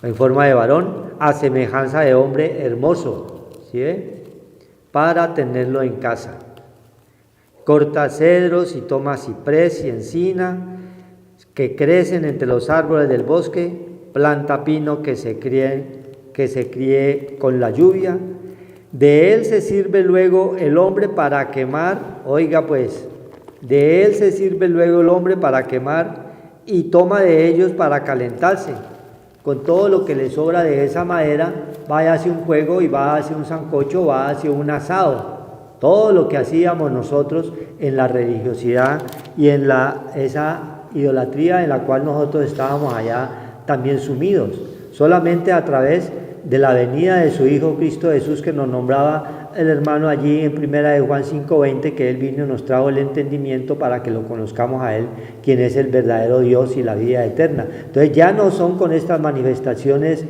en forma de varón, a semejanza de hombre hermoso, ¿sí ve? Para tenerlo en casa. Corta cedros y toma ciprés y encina, que crecen entre los árboles del bosque, planta pino que se críe con la lluvia. De él se sirve luego el hombre para quemar, oiga pues, de él se sirve luego el hombre para quemar y toma de ellos para calentarse. Con todo lo que le sobra de esa madera, va hacia un fuego y va hacia un sancocho, va hacia un asado. Todo lo que hacíamos nosotros en la religiosidad y en esa idolatría en la cual nosotros estábamos allá también sumidos. Solamente a través de la venida de su Hijo Cristo Jesús, que nos nombraba el hermano allí en 1 de Juan 5:20, que Él vino y nos trajo el entendimiento para que lo conozcamos a Él, quien es el verdadero Dios y la vida eterna. Entonces ya no son con estas manifestaciones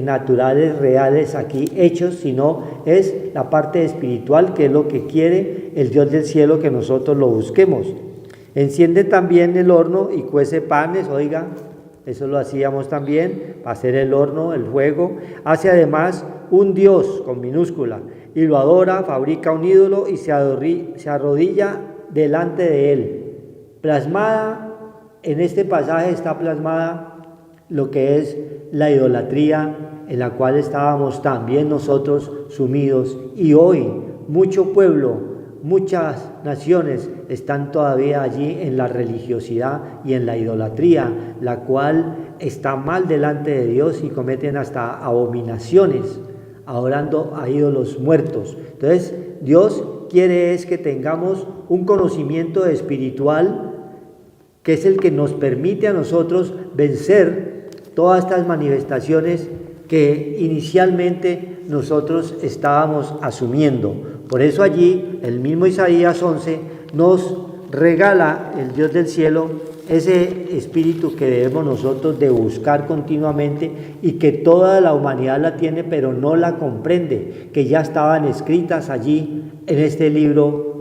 naturales, reales, aquí hechos, sino es la parte espiritual, que es lo que quiere el Dios del cielo, que nosotros lo busquemos. Enciende también el horno y cuece panes, oiga, eso lo hacíamos también, para hacer el horno, el fuego. Hace además un Dios con minúscula y lo adora, fabrica un ídolo y se arrodilla delante de él. Plasmada, en este pasaje está plasmada lo que es la idolatría en la cual estábamos también nosotros sumidos. Y hoy mucho pueblo, muchas naciones están todavía allí en la religiosidad y en la idolatría, la cual está mal delante de Dios y cometen hasta abominaciones, adorando a ídolos muertos. Entonces, Dios quiere es que tengamos un conocimiento espiritual, que es el que nos permite a nosotros vencer todas estas manifestaciones que inicialmente nosotros estábamos asumiendo. Por eso allí el mismo Isaías 11 nos regala el Dios del cielo ese espíritu que debemos nosotros de buscar continuamente y que toda la humanidad la tiene pero no la comprende, que ya estaban escritas allí en este libro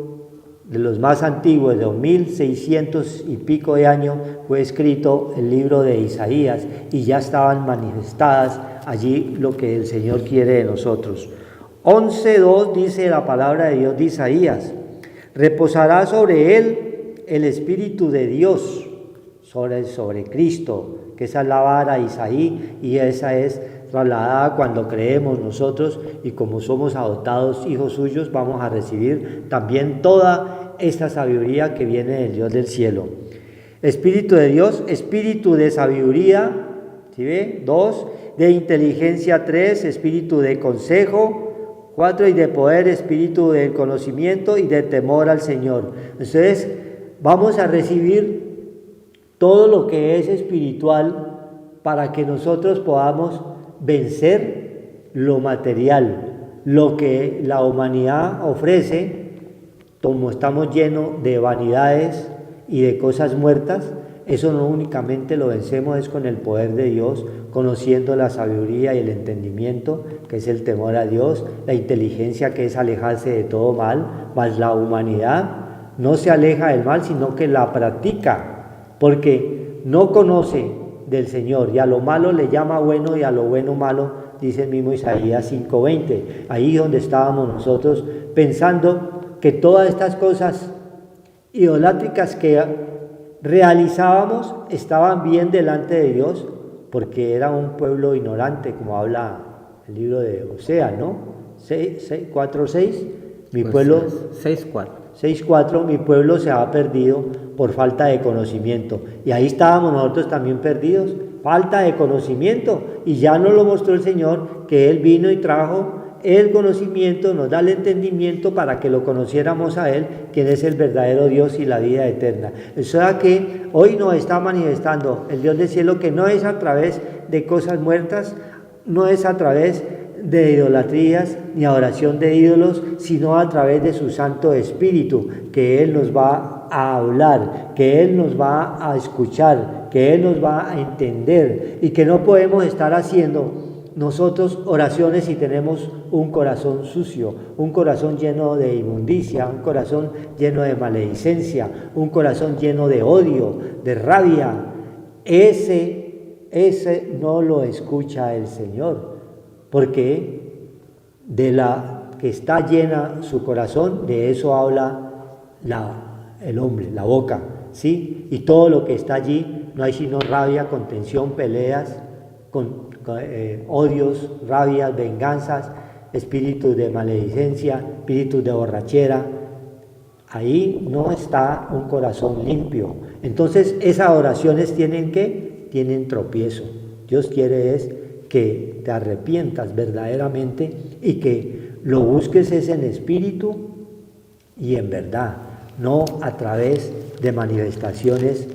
de los más antiguos, de 1600 y pico de años fue escrito el libro de Isaías y ya estaban manifestadas allí lo que el Señor quiere de nosotros. 11:2 dice la palabra de Dios de Isaías: reposará sobre él el Espíritu de Dios, sobre Cristo, que esa es la vara de Isaí, y esa es trasladada cuando creemos nosotros, y como somos adoptados hijos suyos, vamos a recibir también toda esta sabiduría que viene del Dios del cielo. Espíritu de Dios, espíritu de sabiduría, ¿sí ve? 2, de inteligencia 3, espíritu de consejo 4, y de poder, espíritu del conocimiento y de temor al Señor. Entonces vamos a recibir todo lo que es espiritual para que nosotros podamos vencer lo material, lo que la humanidad ofrece. Como estamos llenos de vanidades y de cosas muertas, eso no únicamente lo vencemos es con el poder de Dios, conociendo la sabiduría y el entendimiento, que es el temor a Dios, la inteligencia, que es alejarse de todo mal, mas la humanidad no se aleja del mal, sino que la practica, porque no conoce del Señor, y a lo malo le llama bueno y a lo bueno malo, dice el mismo Isaías 5:20. Ahí donde estábamos nosotros pensando que todas estas cosas idolátricas que realizábamos estaban bien delante de Dios, porque era un pueblo ignorante, como habla el libro de Oseas, ¿no? 4:6, mi pueblo... 6:4, mi pueblo se ha perdido por falta de conocimiento. Y ahí estábamos nosotros también perdidos, falta de conocimiento. Y ya nos lo mostró el Señor, que Él vino y trajo el conocimiento, nos da el entendimiento para que lo conociéramos a Él, quien es el verdadero Dios y la vida eterna. O sea que hoy nos está manifestando el Dios del cielo, que no es a través de cosas muertas, no es a través de idolatrías ni adoración de ídolos, sino a través de su Santo Espíritu, que Él nos va a hablar, que Él nos va a escuchar, que Él nos va a entender, y que no podemos estar haciendo nosotros oraciones si tenemos un corazón sucio, un corazón lleno de inmundicia, un corazón lleno de maledicencia, un corazón lleno de odio, de rabia. Ese no lo escucha el Señor, porque de la que está llena su corazón, de eso habla el hombre, la boca, ¿sí? Y todo lo que está allí no hay sino rabia, contención, peleas, odios, rabias, venganzas, espíritus de maledicencia, espíritus de borrachera. Ahí no está un corazón limpio. Entonces esas oraciones tienen tropiezo. Dios quiere es que te arrepientas verdaderamente y que lo busques es en espíritu y en verdad, no a través de manifestaciones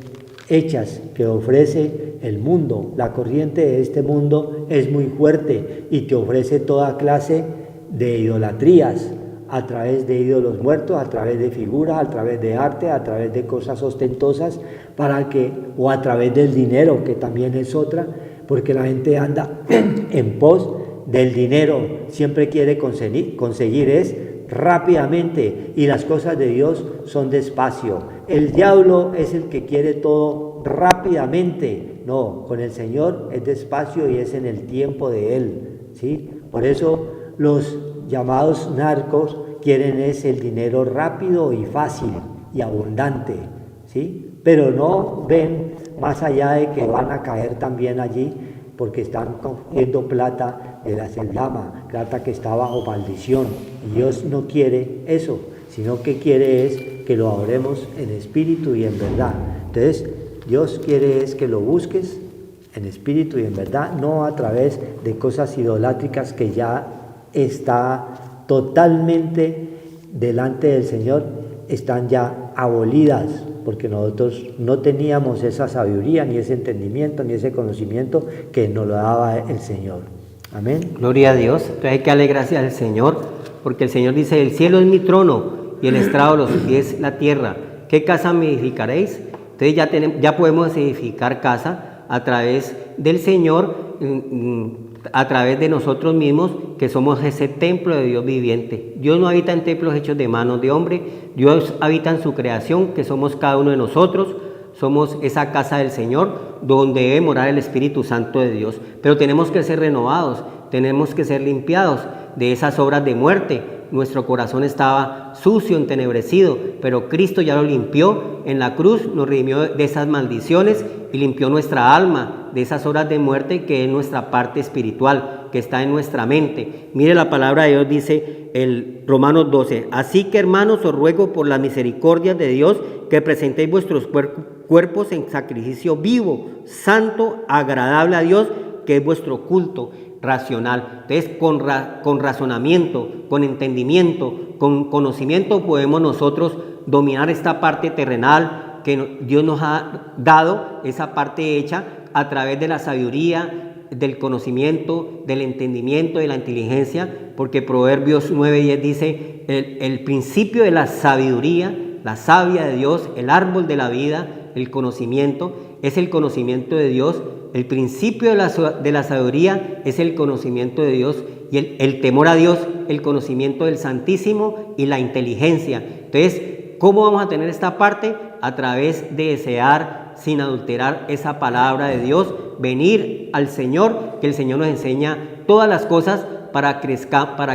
hechas que ofrece el mundo. La corriente de este mundo es muy fuerte y te ofrece toda clase de idolatrías, a través de ídolos muertos, a través de figuras, a través de arte, a través de cosas ostentosas, o a través del dinero, que también es otra, porque la gente anda en pos del dinero, siempre quiere conseguir es rápidamente, y las cosas de Dios son despacio. El diablo es el que quiere todo rápidamente. No, con el Señor es despacio y es en el tiempo de Él, ¿sí? Por eso los llamados narcos quieren es el dinero rápido y fácil y abundante, ¿sí? Pero no ven más allá de que van a caer también allí, porque están cogiendo plata de la Seldama, plata que está bajo maldición. Y Dios no quiere eso, sino que quiere es que lo adoremos en espíritu y en verdad. Entonces, Dios quiere es que lo busques en espíritu y en verdad, no a través de cosas idolátricas que ya está totalmente delante del Señor, están ya abolidas, porque nosotros no teníamos esa sabiduría, ni ese entendimiento, ni ese conocimiento que nos lo daba el Señor. Amén. Gloria a Dios. Entonces hay que darle gracias al Señor, porque el Señor dice: el cielo es mi trono y el estrado de los pies la tierra. ¿Qué casa me edificaréis? Entonces ya podemos edificar casa a través del Señor, a través de nosotros mismos, que somos ese templo de Dios viviente. Dios no habita en templos hechos de manos de hombre, Dios habita en su creación, que somos cada uno de nosotros. Somos esa casa del Señor, donde debe morar el Espíritu Santo de Dios. Pero tenemos que ser renovados, tenemos que ser limpiados de esas obras de muerte. Nuestro corazón estaba sucio, entenebrecido, pero Cristo ya lo limpió en la cruz, nos redimió de esas maldiciones y limpió nuestra alma de esas obras de muerte, que es nuestra parte espiritual, que está en nuestra mente. Mire, la palabra de Dios dice el Romanos 12: así que, hermanos, os ruego por las misericordias de Dios que presentéis vuestros cuerpos en sacrificio vivo, santo, agradable a Dios, que es vuestro culto racional. Entonces, con razonamiento, con entendimiento, con conocimiento, podemos nosotros dominar esta parte terrenal que Dios nos ha dado, esa parte hecha a través de la sabiduría, del conocimiento, del entendimiento, de la inteligencia, porque Proverbios 9:10 dice: el principio de la sabiduría, la savia de Dios, el árbol de la vida, el conocimiento, es el conocimiento de Dios. El principio de la sabiduría es el conocimiento de Dios, y el temor a Dios, el conocimiento del Santísimo, y la inteligencia. Entonces, ¿cómo vamos a tener esta parte? A través de desear sin adulterar esa palabra de Dios, venir al Señor, que el Señor nos enseña todas las cosas para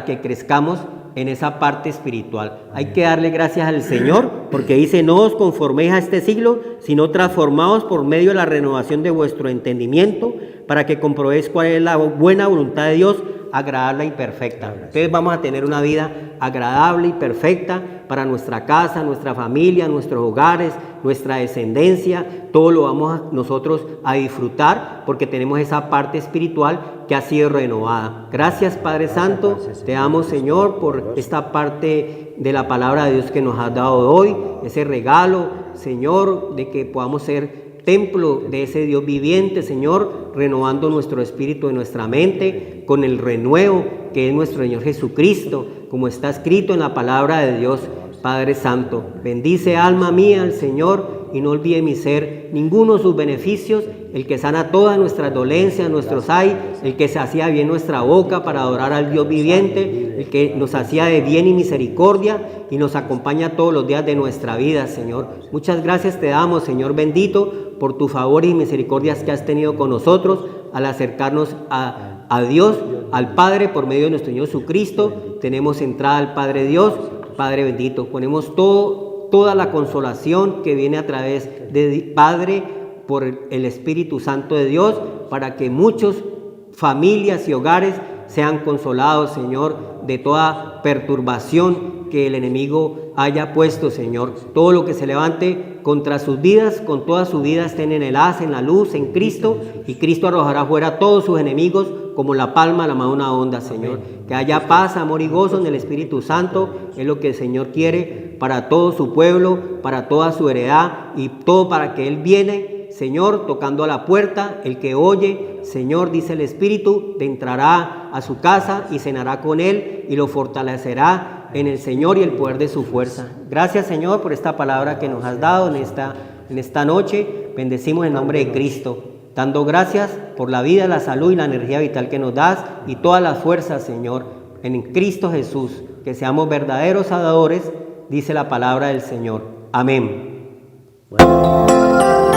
que crezcamos en esa parte espiritual. Hay que darle gracias al Señor, porque dice: no os conforméis a este siglo, sino transformaos por medio de la renovación de vuestro entendimiento, para que comprobéis cuál es la buena voluntad de Dios, agradable y perfecta. Entonces vamos a tener una vida agradable y perfecta para nuestra casa, nuestra familia, nuestros hogares, nuestra descendencia. Todo lo vamos nosotros a disfrutar, porque tenemos esa parte espiritual que ha sido renovada. Gracias, Padre Santo, te damos, Señor, por esta parte de la palabra de Dios que nos has dado hoy, ese regalo, Señor, de que podamos ser templo de ese Dios viviente, Señor, renovando nuestro espíritu y nuestra mente con el renuevo que es nuestro Señor Jesucristo, como está escrito en la palabra de Dios. Padre Santo, bendice, alma mía, al Señor, y no olvide mi ser ninguno de sus beneficios, el que sana todas nuestras dolencias, nuestros hay, el que hacía bien nuestra boca para adorar al Dios viviente, el que nos hacía de bien y misericordia y nos acompaña todos los días de nuestra vida, Señor. Muchas gracias te damos, Señor bendito, por tu favor y misericordias que has tenido con nosotros al acercarnos a Dios, al Padre, por medio de nuestro Señor Jesucristo. Tenemos entrada al Padre Dios. Padre bendito, ponemos toda la consolación que viene a través de Padre por el Espíritu Santo de Dios, para que muchas familias y hogares sean consolados, Señor, de toda perturbación que el enemigo haya puesto, Señor. Todo lo que se levante contra sus vidas, con toda su vida, estén en el haz, en la luz, en Cristo, y Cristo arrojará fuera a todos sus enemigos como la palma a la mano de una onda, Señor. Que haya paz, amor y gozo en el Espíritu Santo, es lo que el Señor quiere para todo su pueblo, para toda su heredad, y todo para que Él viene, Señor, tocando a la puerta, el que oye, Señor, dice el Espíritu, te entrará a su casa y cenará con él y lo fortalecerá en el Señor y el poder de su fuerza. Gracias, Señor, por esta palabra que nos has dado en esta noche. Bendecimos en nombre de Cristo, dando gracias por la vida, la salud y la energía vital que nos das y todas las fuerzas, Señor, en Cristo Jesús. Que seamos verdaderos adoradores, dice la palabra del Señor. Amén. Bueno.